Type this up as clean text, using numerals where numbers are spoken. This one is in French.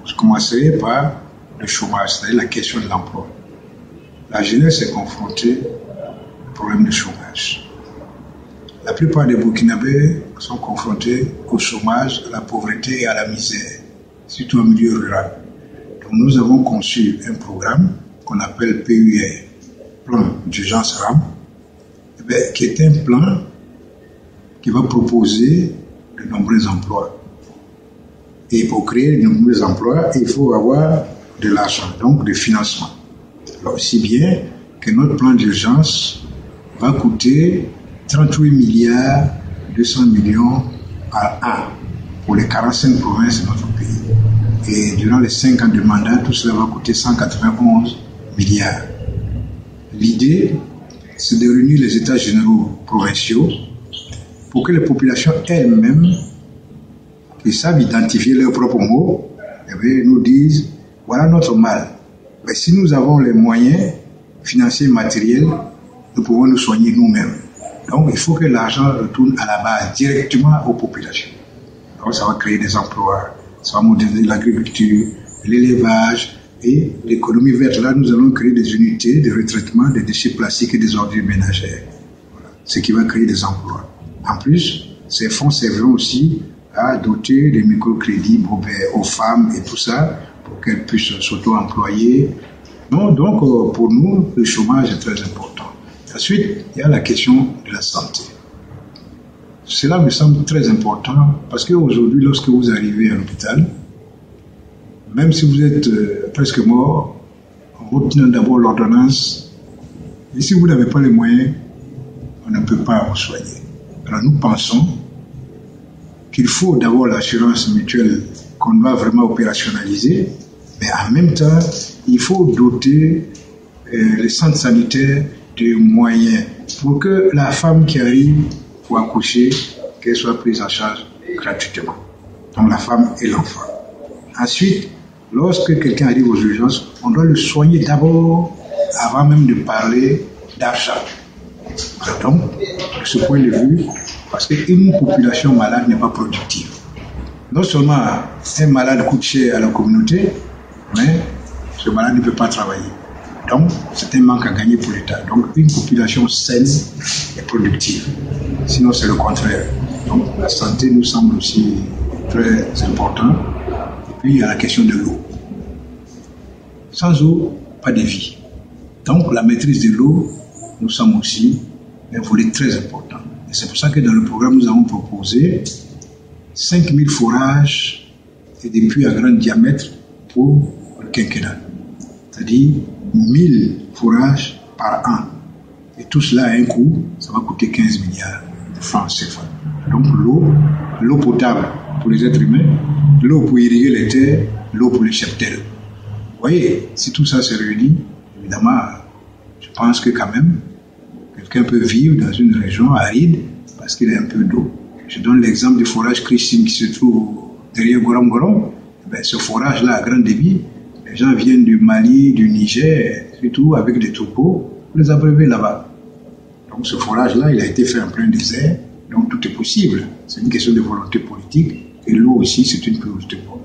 Je commencerai par le chômage, c'est-à-dire la question de l'emploi. La jeunesse est confrontée au problème du chômage. La plupart des Burkinabés sont confrontés au chômage, à la pauvreté et à la misère, surtout au milieu rural. Donc nous avons conçu un programme qu'on appelle PUR, Plan d'urgence RAM, qui est un plan qui va proposer de nombreux emplois. Et pour créer de nombreux emplois, il faut avoir de l'argent, donc de financement. Alors, aussi bien que notre plan d'urgence va coûter 38 milliards 200 millions par an pour les 45 provinces de notre pays. Et durant les 5 ans de mandat, tout cela va coûter 191 milliards. L'idée, c'est de réunir les états généraux provinciaux pour que les populations elles-mêmes, qui savent identifier leurs propres mots, nous disent, voilà notre mal. Mais si nous avons les moyens financiers et matériels, nous pouvons nous soigner nous-mêmes. Donc il faut que l'argent retourne à la base, directement aux populations. Donc ça va créer des emplois, ça va moderniser l'agriculture, l'élevage et l'économie verte. Là, nous allons créer des unités de retraitement des déchets plastiques et des ordures ménagères. Voilà. Ce qui va créer des emplois. En plus, ces fonds serviront aussi à doter des microcrédits aux femmes et tout ça, pour qu'elles puissent s'auto-employer. Donc, pour nous, le chômage est très important. Ensuite, il y a la question de la santé. Cela me semble très important parce qu'aujourd'hui, lorsque vous arrivez à l'hôpital, même si vous êtes presque mort, on obtient d'abord l'ordonnance. Et si vous n'avez pas les moyens, on ne peut pas vous soigner. Alors nous pensons qu'il faut d'abord l'assurance mutuelle qu'on doit vraiment opérationnaliser, mais en même temps, il faut doter les centres sanitaires de moyens pour que la femme qui arrive pour accoucher, qu'elle soit prise en charge gratuitement. Donc la femme et l'enfant. Ensuite, lorsque quelqu'un arrive aux urgences, on doit le soigner d'abord avant même de parler d'argent. Donc, de ce point de vue, parce qu'une population malade n'est pas productive. Non seulement un malade coûte cher à la communauté, mais ce malade ne peut pas travailler. Donc, c'est un manque à gagner pour l'État. Donc, une population saine est productive. Sinon, c'est le contraire. Donc, la santé nous semble aussi très importante. Et puis, il y a la question de l'eau. Sans eau, pas de vie. Donc, la maîtrise de l'eau nous semble aussi un volet très important. Et c'est pour ça que dans le programme, nous avons proposé 5000 forages et des puits à grand diamètre pour le quinquennat. C'est-à-dire 1000 forages par an. Et tout cela a un coût, ça va coûter 15 milliards de francs CFA. Donc l'eau potable pour les êtres humains, l'eau pour irriguer les terres, l'eau pour les cheptels. Vous voyez, si tout ça se réunit, évidemment, je pense que quand même, quelqu'un peut vivre dans une région aride parce qu'il a un peu d'eau. Je donne l'exemple du forage Christine qui se trouve derrière Gorom Gorom. Ce forage-là à grand débit, les gens viennent du Mali, du Niger, surtout avec des troupeaux, pour les abreuver là-bas. Donc ce forage-là, il a été fait en plein désert, donc tout est possible. C'est une question de volonté politique et l'eau aussi, c'est une priorité pour